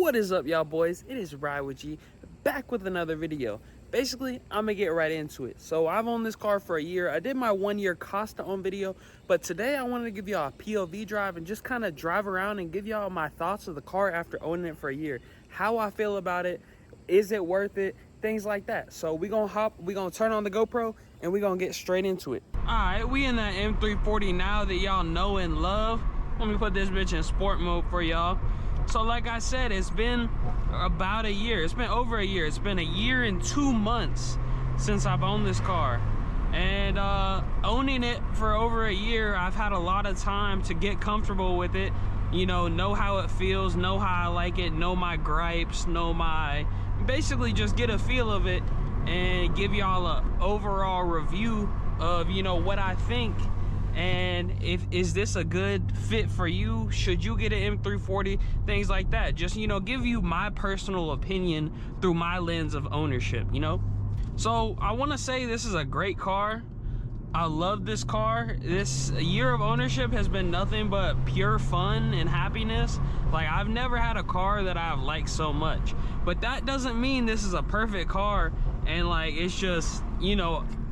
What is up, y'all boys? It is Ride with G, back with another video. Basically, I'm gonna get right into it. So I've owned this car for a year. I did my 1 year cost to own video, but today I wanted to give y'all a POV drive and just kind of drive around and give y'all my thoughts of the car after owning it for a year. How I feel about it, is it worth it, things like that. So we gonna turn on the GoPro and we gonna get straight into it. All right, we in that M340 now that y'all know and love. Let me put this bitch in sport mode for y'all. So like I said, it's been about a year. It's been over a year. It's been a year and 2 months since I've owned this car. And owning it for over a year, I've had a lot of time to get comfortable with it. You know how it feels, know how I like it, know my gripes, basically just get a feel of it and give y'all a overall review of, what I think. And is this a good fit for you? Should you get an M340? Things like that. Just, give you my personal opinion through my lens of ownership, So I want to say this is a great car. I love this car. This year of ownership has been nothing but pure fun and happiness. Like, I've never had a car that I've liked so much. But that doesn't mean this is a perfect car and like it's just,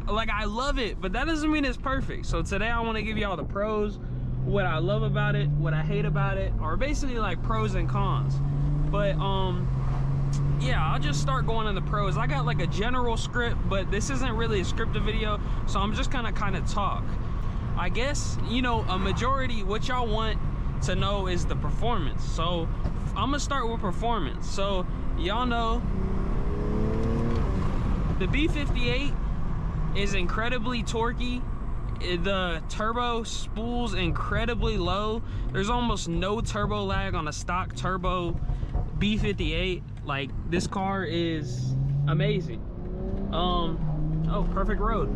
like, I love it, but that doesn't mean it's perfect. So today I want to give y'all the pros, what I love about it, what I hate about it, or basically like pros and cons. But yeah, I'll just start going on the pros. I got like a general script, but this isn't really a scripted video, so I'm just gonna kind of talk. I guess, a majority, what y'all want to know is the performance. So I'm gonna start with performance. So y'all know the B58 is incredibly torquey. The turbo spools incredibly low. There's almost no turbo lag on a stock turbo B58. Like, this car is amazing. Oh, perfect road.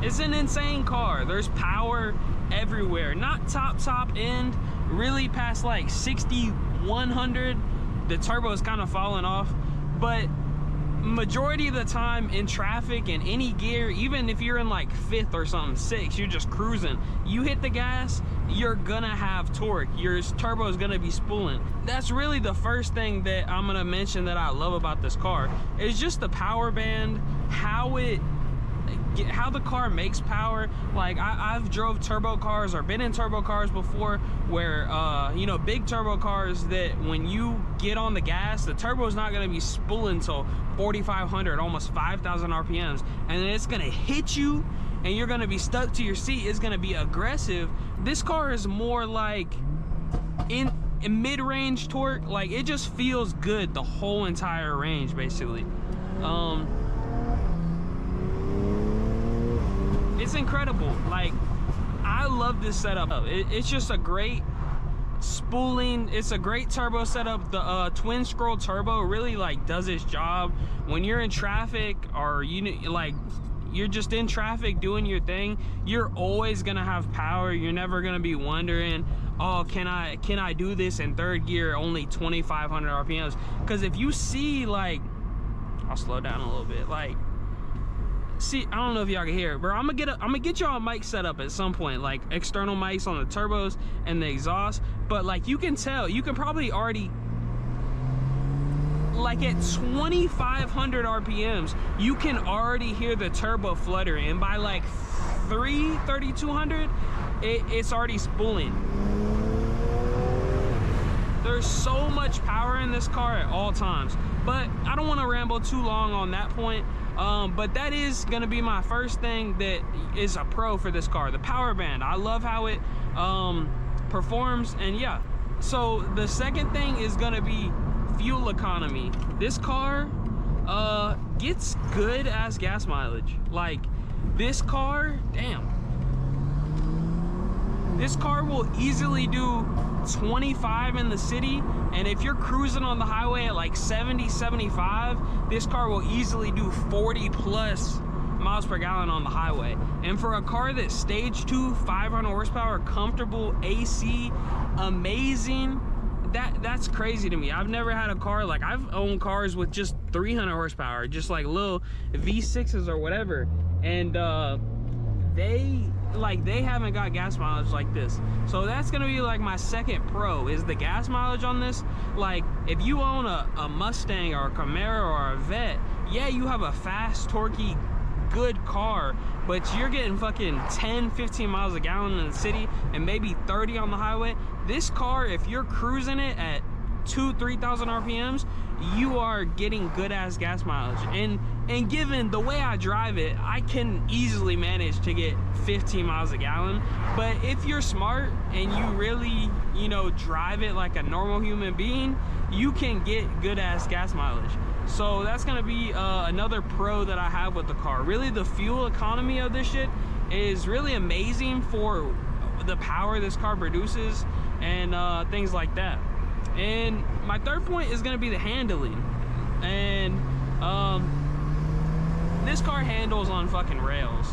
It's an insane car. There's power everywhere. Not top end, really past like 60, 100. The turbo is kind of falling off, but majority of the time in traffic and any gear, even if you're in like fifth or something, sixth, you're just cruising, you hit the gas, you're gonna have torque. Your turbo is gonna be spooling. That's really the first thing that I'm gonna mention that I love about this car. It's just the power band, how the car makes power. Like, I've drove turbo cars or been in turbo cars before where big turbo cars that when you get on the gas, the turbo is not going to be spooling till 4,500, almost 5,000 RPMs, and then it's going to hit you and you're going to be stuck to your seat. It's going to be aggressive. This car is more like in mid-range torque. Like, it just feels good the whole entire range, basically. It's incredible. Like, I love this setup. It's just a great spooling. It's a great turbo setup. The twin scroll turbo really like does its job when you're in traffic, or you're just in traffic doing your thing. You're always gonna have power. You're never gonna be wondering, oh, can I do this in third gear only 2,500 RPMs? Because if you see, like, I'll slow down a little bit. Like, see, I don't know if y'all can hear it, but I'm gonna get y'all a mic set up at some point, like external mics on the turbos and the exhaust. But like, you can tell, you can probably already, like, at 2,500 RPMs, you can already hear the turbo fluttering, and by like 3,200, it's already spooling. There's so much power in this car at all times. But I don't want to ramble too long on that point. But that is going to be my first thing that is a pro for this car, the power band. I love how it performs, and yeah. So the second thing is going to be fuel economy. This car gets good ass gas mileage. Like, this car, damn. This car will easily do 25 in the city, and if you're cruising on the highway at like 70, 75, this car will easily do 40 plus miles per gallon on the highway. And for a car that's stage 2, 500 horsepower, comfortable, AC, amazing, that's crazy to me. I've never had a car, like, I've owned cars with just 300 horsepower, just like little V6s or whatever, and they like they haven't got gas mileage like this. So that's gonna be like my second pro, is the gas mileage on this. Like if you own a Mustang or a Camaro or a Vet, yeah, you have a fast, torquey, good car, but you're getting fucking 10-15 miles a gallon in the city and maybe 30 on the highway. This car, if you're cruising it at 2,000-3,000 RPMs, you are getting good ass gas mileage. And given the way I drive it, I can easily manage to get 15 miles a gallon. But if you're smart and you really, you know, drive it like a normal human being, you can get good ass gas mileage. So that's gonna be another pro that I have with the car. Really, the fuel economy of this shit is really amazing for the power this car produces and things like that. And my third point is gonna be the handling. And this car handles on fucking rails.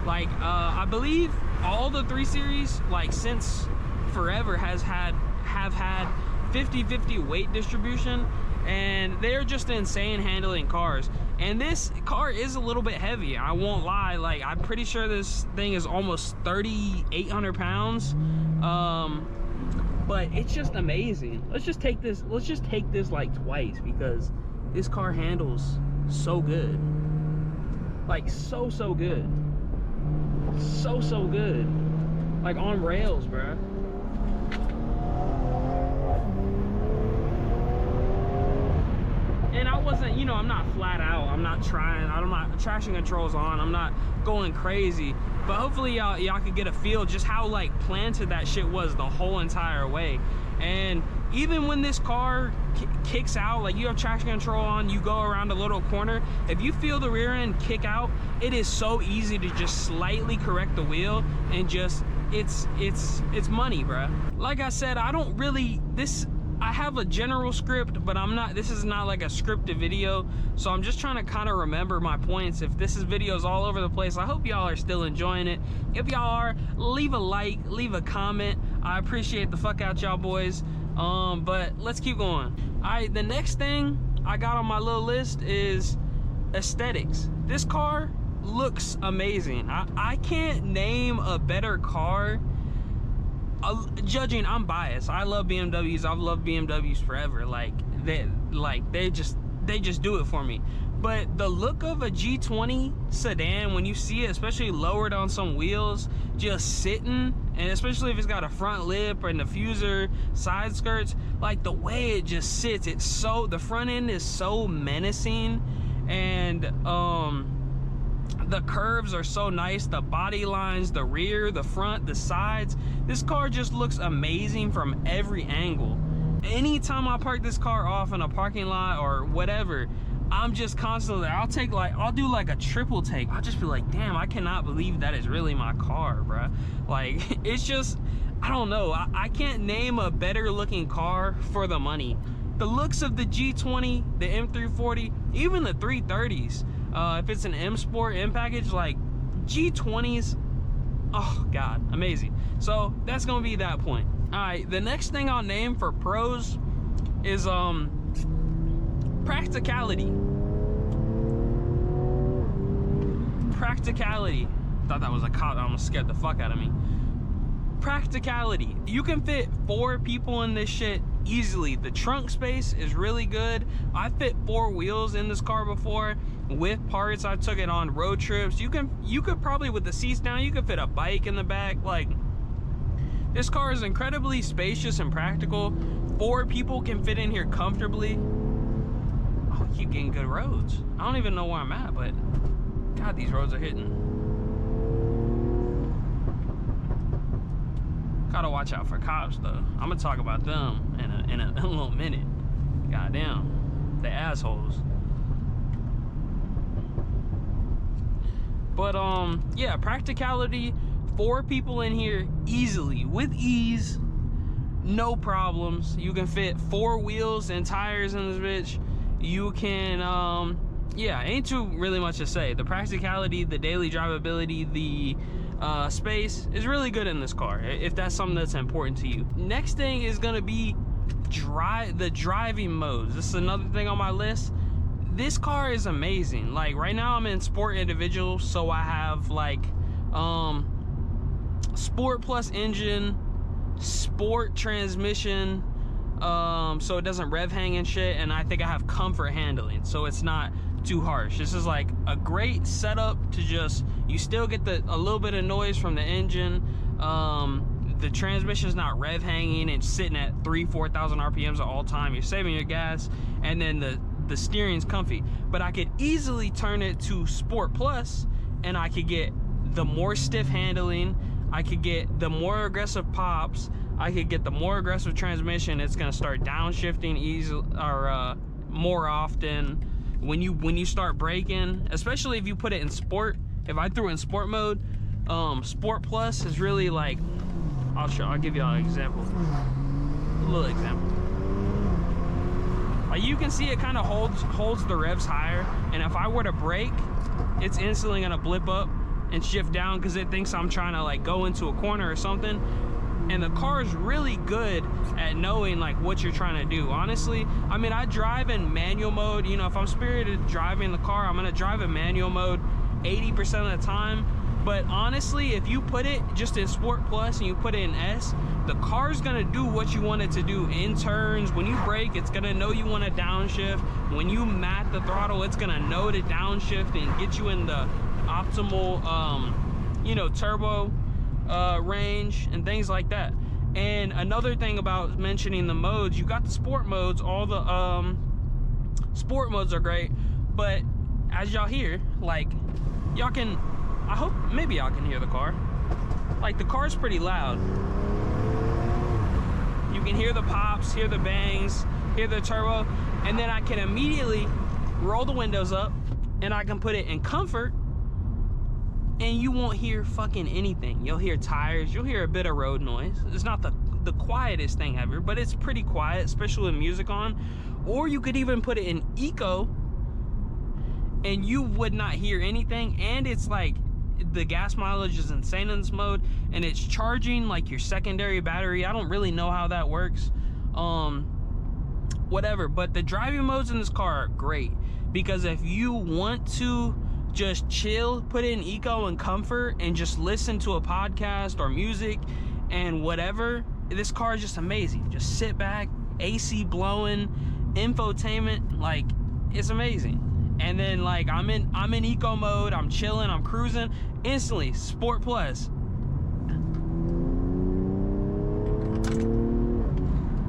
Like I believe all the 3 Series, like since forever, have had 50-50 weight distribution, and they're just insane handling cars. And this car is a little bit heavy, I won't lie. Like I'm pretty sure this thing is almost 3,800 pounds. But it's just amazing. Let's just take this like twice, because this car handles so good. Like so good. So good. Like on rails, bruh. And I wasn't, you know, I'm not flat out. I'm not traction controls on. I'm not going crazy. But hopefully y'all could get a feel just how like planted that shit was the whole entire way. And even when this car kicks out, like you have traction control on, you go around a little corner, if you feel the rear end kick out, it is so easy to just slightly correct the wheel and just, it's money, bruh. Like I said, I have a general script, but this is not like a scripted video, so I'm just trying to kind of remember my points. If this is videos all over the place, I hope y'all are still enjoying it. If y'all are, leave a like, leave a comment. I appreciate the fuck out y'all boys. But let's keep going. All right, the next thing I got on my little list is aesthetics. This car looks amazing. I can't name a better car. Judging, I'm biased. I love BMWs. I've loved BMWs forever. Like they just do it for me. But the look of a G20 sedan, when you see it, especially lowered on some wheels, just sitting, and especially if it's got a front lip or an diffuser, side skirts, like the way it just sits, the front end is so menacing, and the curves are so nice, the body lines, the rear, the front, the sides. This car just looks amazing from every angle. Anytime I park this car off in a parking lot or whatever, I'm just constantly, I'll do like a triple take. I'll just be like, damn, I cannot believe that is really my car, bruh. Like, it's just, I don't know. I can't name a better looking car for the money. The looks of the G20, the M340, even the 330s, if it's an M Sport M package, like G20s, oh God, amazing. So that's gonna be that point. All right, the next thing I'll name for pros is practicality. Practicality. Thought that was a cop. That almost scared the fuck out of me. Practicality. You can fit 4 people in this shit easily. The trunk space is really good. I fit 4 wheels in this car before with parts. I took it on road trips. You could probably, with the seats down, you could fit a bike in the back. Like, this car is incredibly spacious and practical. 4 people can fit in here comfortably. Oh, I keep getting good roads. I don't even know where I'm at, but God, these roads are hitting. Gotta watch out for cops though. I'm gonna talk about them in a little minute. Goddamn, the assholes. But yeah, practicality. 4 people in here easily, with ease, no problems. You can fit 4 wheels and tires in this bitch. You can yeah, ain't too really much to say. The practicality, the daily drivability, the space is really good in this car, if that's something that's important to you. Next thing is gonna be the driving modes. This is another thing on my list. This car is amazing. Like right now I'm in sport individual, so I have like Sport plus engine, sport transmission, so it doesn't rev hang and shit, and I think I have comfort handling, so it's not too harsh. This is like a great setup to just, you still get a little bit of noise from the engine. The transmission is not rev hanging and sitting at 3,000-4,000 RPMs at all time. You're saving your gas, and then the steering's comfy. But I could easily turn it to Sport Plus, and I could get the more stiff handling, I could get the more aggressive pops, I could get the more aggressive transmission. It's gonna start downshifting easily, or more often when you start braking, especially if you put it in sport. If I threw it in sport mode, Sport Plus is really like, I'll give you an example, a little example. Like, you can see it kind of holds the revs higher, and if I were to brake, it's instantly gonna blip up and shift down because it thinks I'm trying to like go into a corner or something. And the car is really good at knowing like what you're trying to do. Honestly, I mean, I drive in manual mode. You know, if I'm spirited driving the car, I'm gonna drive in manual mode 80% of the time. But honestly, if you put it just in Sport Plus and you put it in S, the car's gonna do what you want it to do in turns. When you brake, it's gonna know you want to downshift. When you mat the throttle, it's gonna know to downshift and get you in the optimal, you know, turbo range and things like that. And another thing about mentioning the modes, you got the sport modes. All the sport modes are great, but as y'all hear, like, y'all can, I hope maybe y'all can hear the car. Like, the car's pretty loud. You can hear the pops, hear the bangs, hear the turbo, and then I can immediately roll the windows up and I can put it in comfort, and you won't hear fucking anything. You'll hear tires, you'll hear a bit of road noise. It's not the quietest thing ever, but it's pretty quiet, especially with music on. Or you could even put it in eco and you would not hear anything. And it's like, the gas mileage is insane in this mode, and it's charging like your secondary battery. I don't really know how that works, whatever. But the driving modes in this car are great, because if you want to just chill, put it in eco and comfort and just listen to a podcast or music and whatever, this car is just amazing. Just sit back, AC blowing, infotainment, like, it's amazing. And then like I'm in eco mode, I'm chilling, I'm cruising, instantly Sport Plus,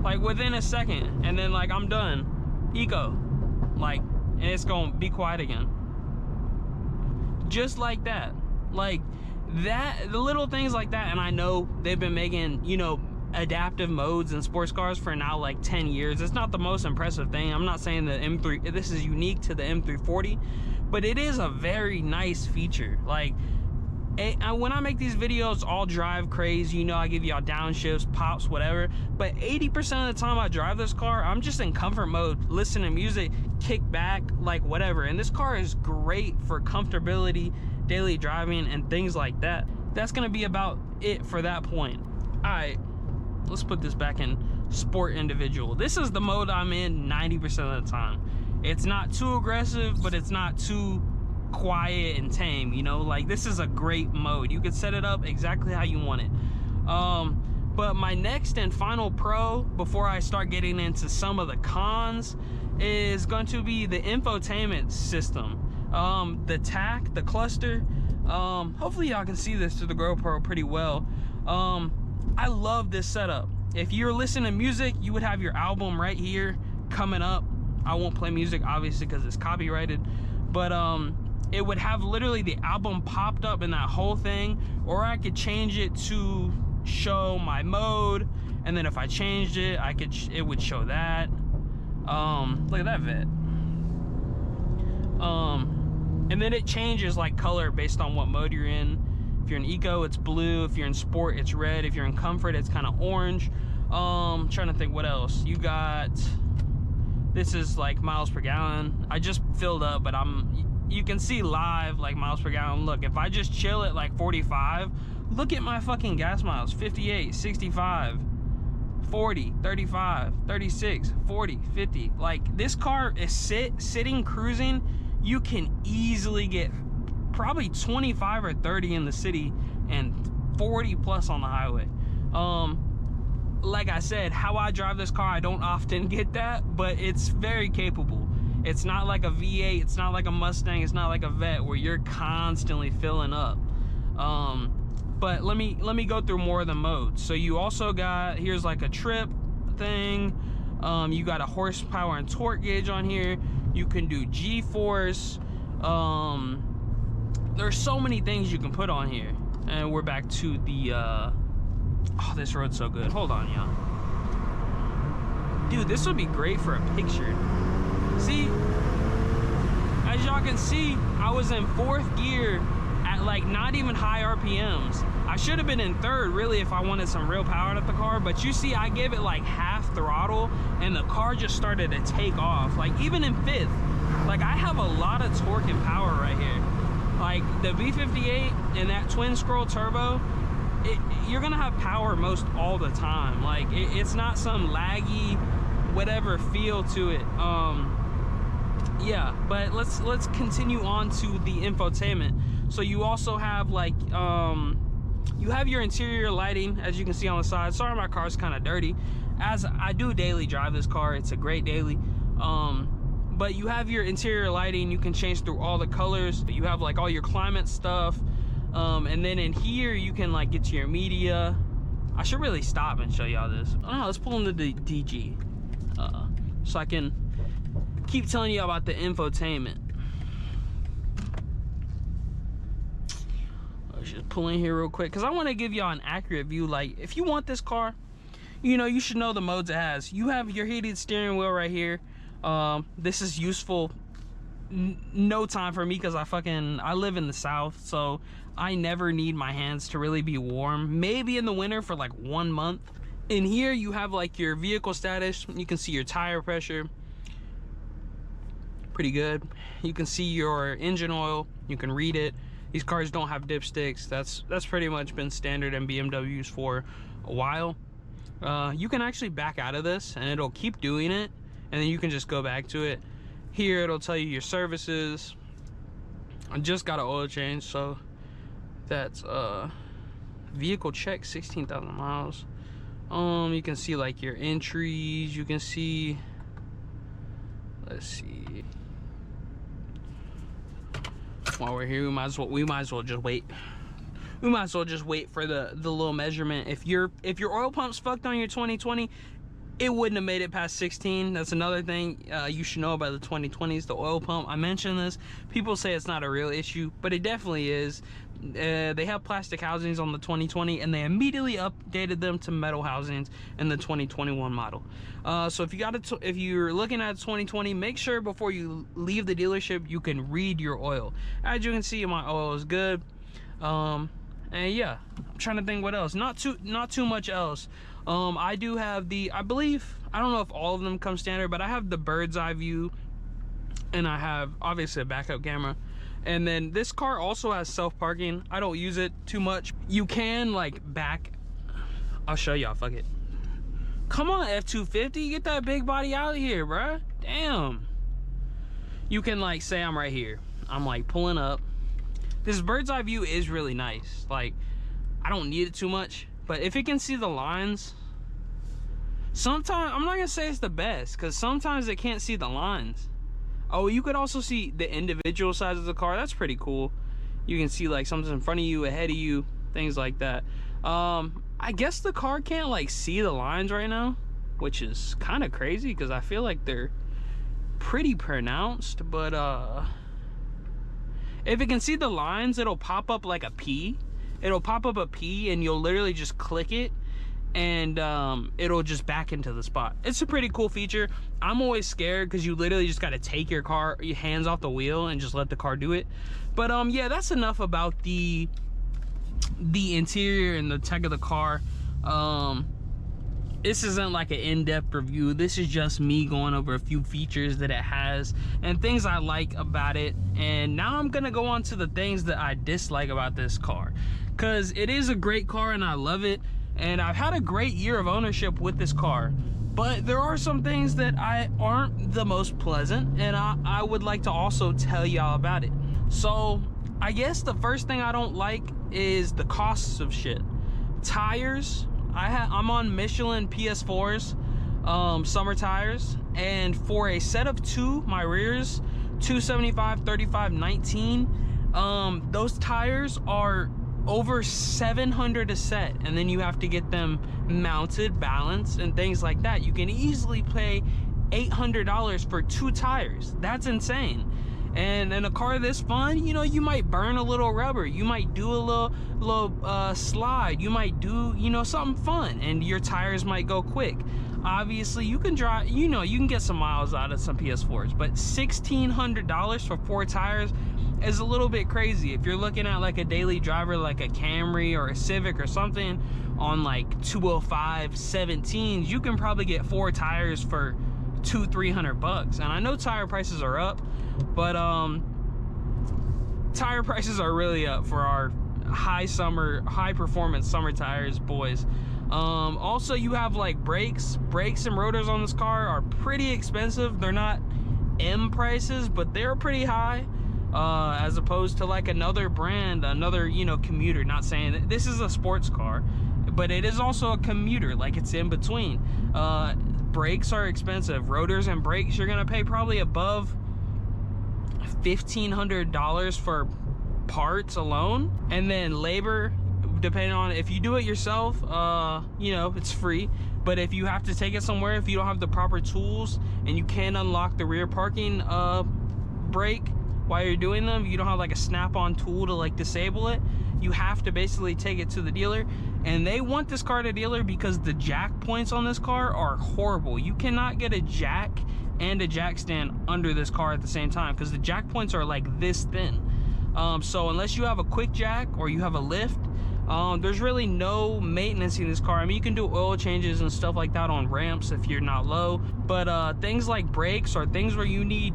like within a second, and then like I'm done eco, like, and it's gonna be quiet again, just like that. Like that, the little things like that. And I know they've been making, you know, adaptive modes in sports cars for now like 10 years. It's not the most impressive thing. I'm not saying the M3, this is unique to the M340, but it is a very nice feature. Like, when I make these videos, I'll drive crazy, you know, I give y'all downshifts, pops, whatever, but 80% of the time I drive this car, I'm just in comfort mode, listening to music, kick back, like whatever. And this car is great for comfortability, daily driving, and things like that. That's gonna be about it for that point. All right, let's put this back in sport individual. This is the mode I'm in 90% of the time. It's not too aggressive, but it's not too quiet and tame, you know. Like, this is a great mode. You can set it up exactly how you want it. But my next and final pro, before I start getting into some of the cons, is going to be the infotainment system. The TAC, the cluster. Hopefully y'all can see this through the GoPro pretty well. I love this setup. If you're listening to music, you would have your album right here coming up. I won't play music obviously because it's copyrighted, but it would have literally the album popped up in that whole thing. Or I could change it to show my mode, and then if I changed it, it would show that. Look at that vet. And then it changes like color based on what mode you're in. If you're in eco, it's blue. If you're in sport, it's red. If you're in comfort, it's kind of orange. Trying to think what else. You got, this is like miles per gallon. I just filled up, but you can see live like miles per gallon. Look, if I just chill at like 45, look at my fucking gas miles. 58, 65, 40, 35, 36, 40, 50. Like, this car is sitting, cruising. You can easily get probably 25 or 30 in the city and 40 plus on the highway. Like I said, how I drive this car, I don't often get that, but it's very capable. It's not like a V8, it's not like a Mustang, it's not like a Vet where you're constantly filling up. But let me go through more of the modes. So you also got, here's like a trip thing. You got a horsepower and torque gauge on here. You can do G-force. There's so many things you can put on here. And we're back to the oh, this road's so good. Hold on, y'all. Dude, this would be great for a picture. See, as y'all can see, I was in 4th gear at like not even high RPMs. I should have been in 3rd really if I wanted some real power out of the car, but you see I gave it like half throttle and the car just started to take off. Like even in 5th, like I have a lot of torque and power right here. Like the V58 and that twin scroll turbo, you're gonna have power most all the time. Like it's not some laggy whatever feel to it. Yeah, but let's continue on to the infotainment. So you also have like you have your interior lighting, as you can see on the side. Sorry, my car's kind of dirty, as I do daily drive this car. It's a great daily. But you have your interior lighting. You can change through all the colors. You have like all your climate stuff, and then in here you can like get to your media. I should really stop and show y'all this. Oh, let's pull into the DG so I can keep telling you about the infotainment. Let's just pull in here real quick because I want to give y'all an accurate view. Like if you want this car, you know, you should know the modes it has. You have your heated steering wheel right here. This is useful no time for me because I live in the South, so I never need my hands to really be warm. Maybe in the winter for like 1 month. In here you have like your vehicle status. You can see your tire pressure, pretty good. You can see your engine oil, you can read it. These cars don't have dipsticks. That's pretty much been standard in BMWs for a while. You can actually back out of this and it'll keep doing it, and then you can just go back to it. Here it'll tell you your services. I just got an oil change, so that's vehicle check, 16,000 miles. You can see like your entries. You can see, let's see, while we're here, we might as well just wait. We might as well just wait for the little measurement. If your oil pump's fucked on your 2020, it wouldn't have made it past 16. That's another thing you should know about the 2020s, the oil pump. I mentioned this. People say it's not a real issue, but it definitely is. They have plastic housings on the 2020, and they immediately updated them to metal housings in the 2021 model. So if you're looking at 2020, make sure before you leave the dealership you can read your oil. As you can see, my oil is good. And yeah, I'm trying to think what else. Not too much else. I do have the, I don't know if all of them come standard, but I have the bird's eye view, and I have obviously a backup camera. And then this car also has self-parking. I don't use it too much. You can like back, I'll show y'all, fuck it. Come on, F250, get that big body out of here, bruh. Damn. You can like say I'm right here. I'm like pulling up. This bird's eye view is really nice. Like, I don't need it too much, but if it can see the lines, sometimes, I'm not gonna say it's the best, because sometimes it can't see the lines. Oh, you could also see the individual sides of the car. That's pretty cool. You can see like something in front of you, ahead of you, things like that. I guess the car can't like see the lines right now, which is kind of crazy because I feel like they're pretty pronounced. But if it can see the lines, it'll pop up like a P. It'll pop up a P, and you'll literally just click it, and it'll just back into the spot. It's a pretty cool feature. I'm always scared because you literally just got to take your hands off the wheel and just let the car do it. But yeah, that's enough about the interior and the tech of the car. This isn't like an in-depth review. This is just me going over a few features that it has and things I like about it. And now I'm gonna go on to the things that I dislike about this car, because it is a great car and I love it, and I've had a great year of ownership with this car. But there are some things that aren't the most pleasant, and I would like to also tell y'all about it. So I guess the first thing I don't like is the costs of shit. Tires, I'm on Michelin PS4s, summer tires, and for a set of two, my rears, 275, 35, 19, those tires are over $700 a set, and then you have to get them mounted, balanced, and things like that. You can easily pay $800 for two tires. That's insane. And in a car this fun, you know, you might burn a little rubber, you might do a little slide, you might do, you know, something fun, and your tires might go quick. Obviously, you can drive, you know, you can get some miles out of some PS4s, but $1,600 for 4 tires is a little bit crazy. If you're looking at like a daily driver, like a Camry or a Civic or something on like 205 17s, you can probably get 4 tires for $200-300 bucks. And I know tire prices are up, but tire prices are really up for our high performance summer tires, boys. Also, you have like brakes and rotors on this car are pretty expensive. They're not M prices, but they're pretty high, as opposed to like another brand, another, you know, commuter. Not saying that this is a sports car, but it is also a commuter, like it's in between. Brakes are expensive. Rotors and brakes, you're gonna pay probably above $1,500 for parts alone. And then labor, depending on if you do it yourself, you know, it's free. But if you have to take it somewhere, if you don't have the proper tools and you can't unlock the rear parking brake while you're doing them, you don't have like a snap-on tool to like disable it, you have to basically take it to the dealer. And they want this car to dealer because the jack points on this car are horrible. You cannot get a jack and a jack stand under this car at the same time because the jack points are like this thin. So unless you have a quick jack or you have a lift, there's really no maintenance in this car. I mean, you can do oil changes and stuff like that on ramps if you're not low, but things like brakes or things where you need,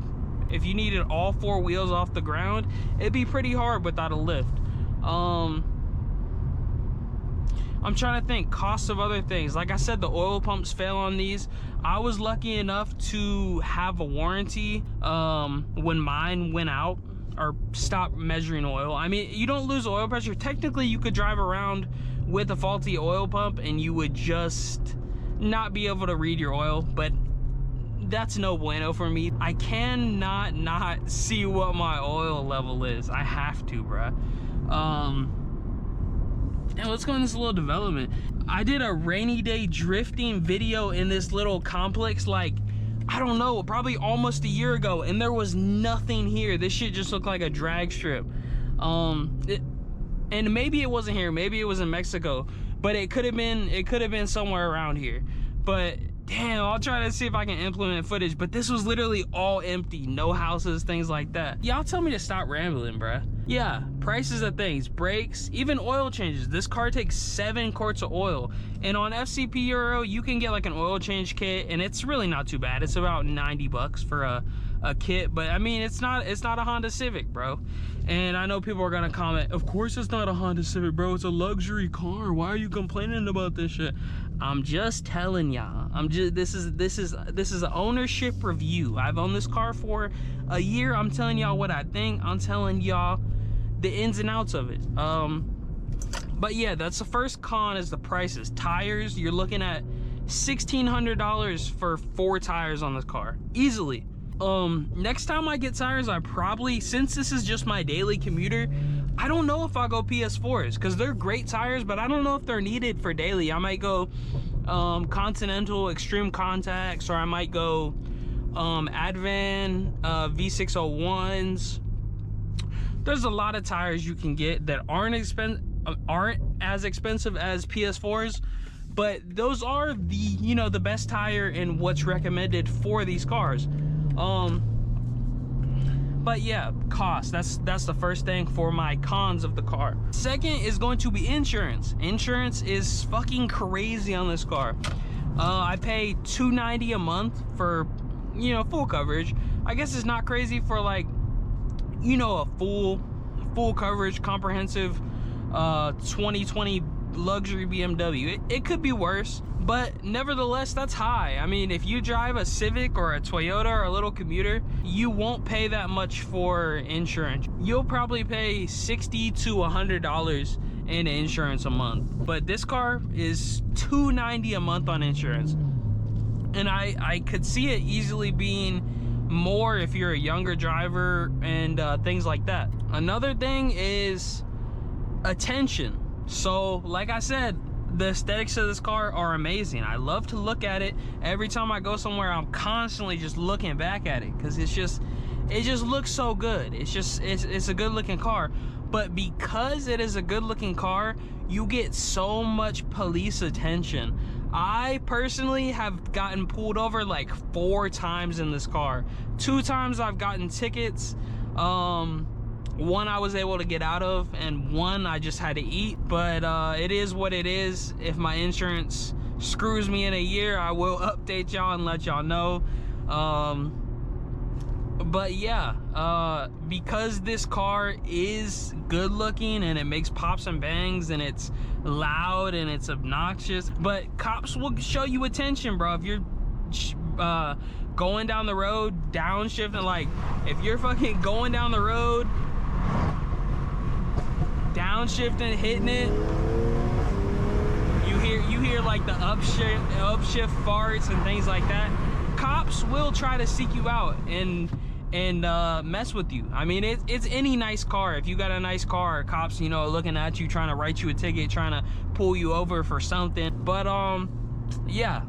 if you needed all 4 wheels off the ground, it'd be pretty hard without a lift. I'm trying to think costs of other things. Like I said, the oil pumps fail on these. I was lucky enough to have a warranty when mine went out or stopped measuring oil. I mean, you don't lose oil pressure. Technically, you could drive around with a faulty oil pump and you would just not be able to read your oil, but that's no bueno for me. I cannot not see what my oil level is. I have to, bruh. And let's go in this little development. I did a rainy day drifting video in this little complex, like, I don't know, probably almost a year ago, and there was nothing here. This shit just looked like a drag strip. And maybe it wasn't here, maybe it was in Mexico, but it could have been somewhere around here. But damn, I'll try to see if I can implement footage, but this was literally all empty, no houses, things like that. Y'all tell me to stop rambling, bruh. Yeah, prices of things, brakes, even oil changes. This car takes 7 quarts of oil, and on FCP Euro you can get like an oil change kit, and it's really not too bad. It's about 90 bucks for a kit, but I mean, it's not a Honda Civic, bro. And I know people are gonna comment, of course it's not a Honda Civic, bro, it's a luxury car, why are you complaining about this shit? I'm just telling y'all, this is an ownership review. I've owned this car for a year. I'm telling y'all what I think. I'm telling y'all the ins and outs of it. But yeah, that's the first con, is the prices. Tires, you're looking at $1,600 for 4 tires on this car, easily. Next time I get tires, I probably, since this is just my daily commuter, I don't know if I'll go PS4s, because they're great tires, but I don't know if they're needed for daily. I might go Continental Extreme Contacts, or I might go Advan V601s. There's a lot of tires you can get that aren't as expensive as PS4s, but those are the, you know, the best tire and what's recommended for these cars. But yeah, cost, that's the first thing for my cons of the car. Second is going to be insurance. Insurance is fucking crazy on this car. I pay $290 a month for, you know, full coverage. I guess it's not crazy for, like, you know, a full coverage, comprehensive 2020 luxury BMW. It could be worse, but nevertheless, that's high. I mean, if you drive a Civic or a Toyota or a little commuter, you won't pay that much for insurance. You'll probably pay $60 to $100 in insurance a month, but this car is $290 a month on insurance, and I could see it easily being more if you're a younger driver and things like that. Another thing is attention. So like I said, the aesthetics of this car are amazing. I love to look at it. Every time I go somewhere, I'm constantly just looking back at it because it just looks so good. It's a good looking car. But because it is a good looking car, you get so much police attention. I personally have gotten pulled over like 4 times in this car. 2 times I've gotten tickets. One I was able to get out of, and one I just had to eat. But it is what it is. If my insurance screws me in a year, I will update y'all and let y'all know. But yeah, because this car is good looking and it makes pops and bangs and it's loud and it's obnoxious, but cops will show you attention, bro. If you're going down the road, downshifting, like if you're fucking going down the road, downshifting, hitting it, you hear like the upshift farts and things like that. Cops will try to seek you out and mess with you. I mean, it's any nice car. If you got a nice car, cops, you know, looking at you, trying to write you a ticket, trying to pull you over for something. But yeah,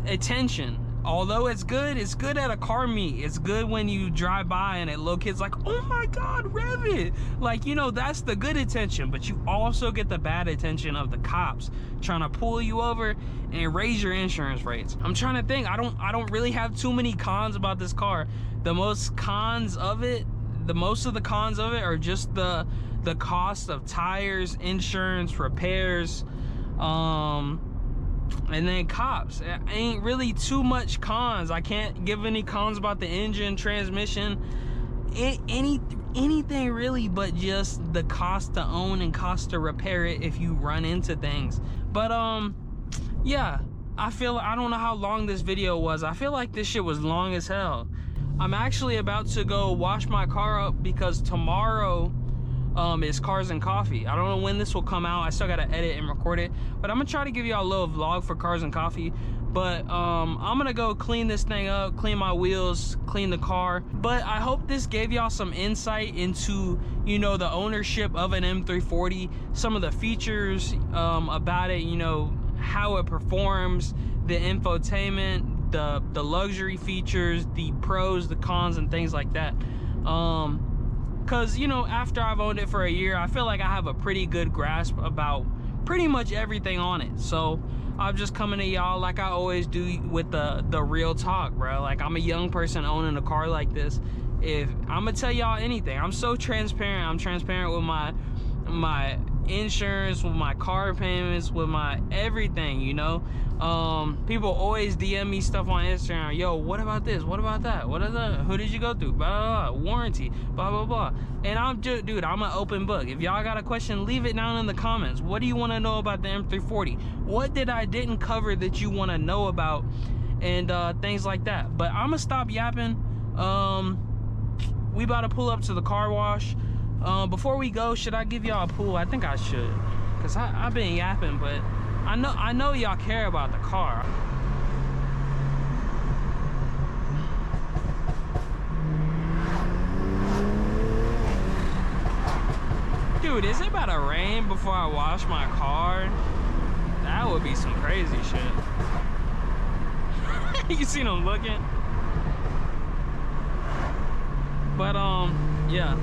attention. Although it's good at a car meet. It's good when you drive by and a little kid's like, oh my God, rev it. Like, you know, that's the good attention. But you also get the bad attention of the cops trying to pull you over and raise your insurance rates. I'm trying to think. I don't really have too many cons about this car. The most of the cons of it are just the cost of tires, insurance, repairs, and then cops. Ain't really too much cons. I can't give any cons about the engine, transmission, anything really, but just the cost to own and cost to repair it if you run into things. But yeah, I don't know how long this video was. I feel like this shit was long as hell. I'm actually about to go wash my car up because tomorrow is Cars and Coffee. I don't know when this will come out. I still gotta edit and record it, but I'm gonna try to give y'all a little vlog for Cars and Coffee. But I'm gonna go clean this thing up, clean my wheels, clean the car. But I hope this gave y'all some insight into, you know, the ownership of an M340, some of the features about it, you know, how it performs, the infotainment, the luxury features, the pros, the cons, and things like that. Because, you know, after I've owned it for a year, I feel like I have a pretty good grasp about pretty much everything on it. So I'm just coming to y'all like I always do with the real talk, bro. Like, I'm a young person owning a car like this. If I'm gonna tell y'all anything, I'm so transparent. I'm transparent with my insurance, with my car payments, with my everything, you know. People always DM me stuff on Instagram. Yo, what about this? What about that? What is that? Who did you go through? Blah, blah, blah. Warranty, blah, blah, blah. And I'm just, dude, I'm an open book. If y'all got a question, leave it down in the comments. What do you want to know about the M340? What did I didn't cover that you want to know about? And things like that. But I'm gonna stop yapping. We about to pull up to the car wash. Before we go, should I give y'all a pull? I think I should, cause I've been yapping, but I know y'all care about the car. Dude, is it about to rain before I wash my car? That would be some crazy shit. You seen them looking? But yeah.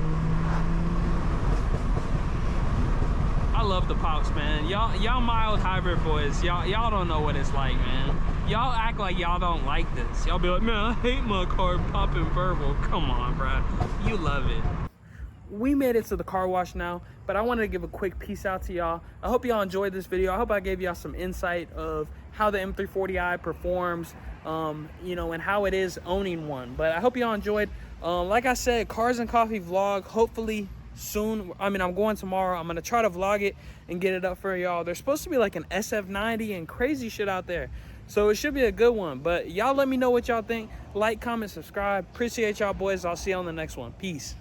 I love the pops, man. Y'all mild hybrid boys, y'all don't know what it's like, man. Y'all act like y'all don't like this. Y'all be like, man, I hate my car popping purple. Come on, bro. You love it. We made it to the car wash now, but I wanted to give a quick peace out to y'all. I hope y'all enjoyed this video. I hope I gave y'all some insight of how the M340i performs, you know, and how it is owning one. But I hope y'all enjoyed. Like I said, Cars and Coffee vlog. Hopefully soon. I mean, I'm going tomorrow. I'm gonna try to vlog it and get it up for y'all. There's supposed to be like an SF90 and crazy shit out there, so it should be a good one. But y'all let me know what y'all think. Like, comment, subscribe. Appreciate y'all boys. I'll see you on the next one. Peace.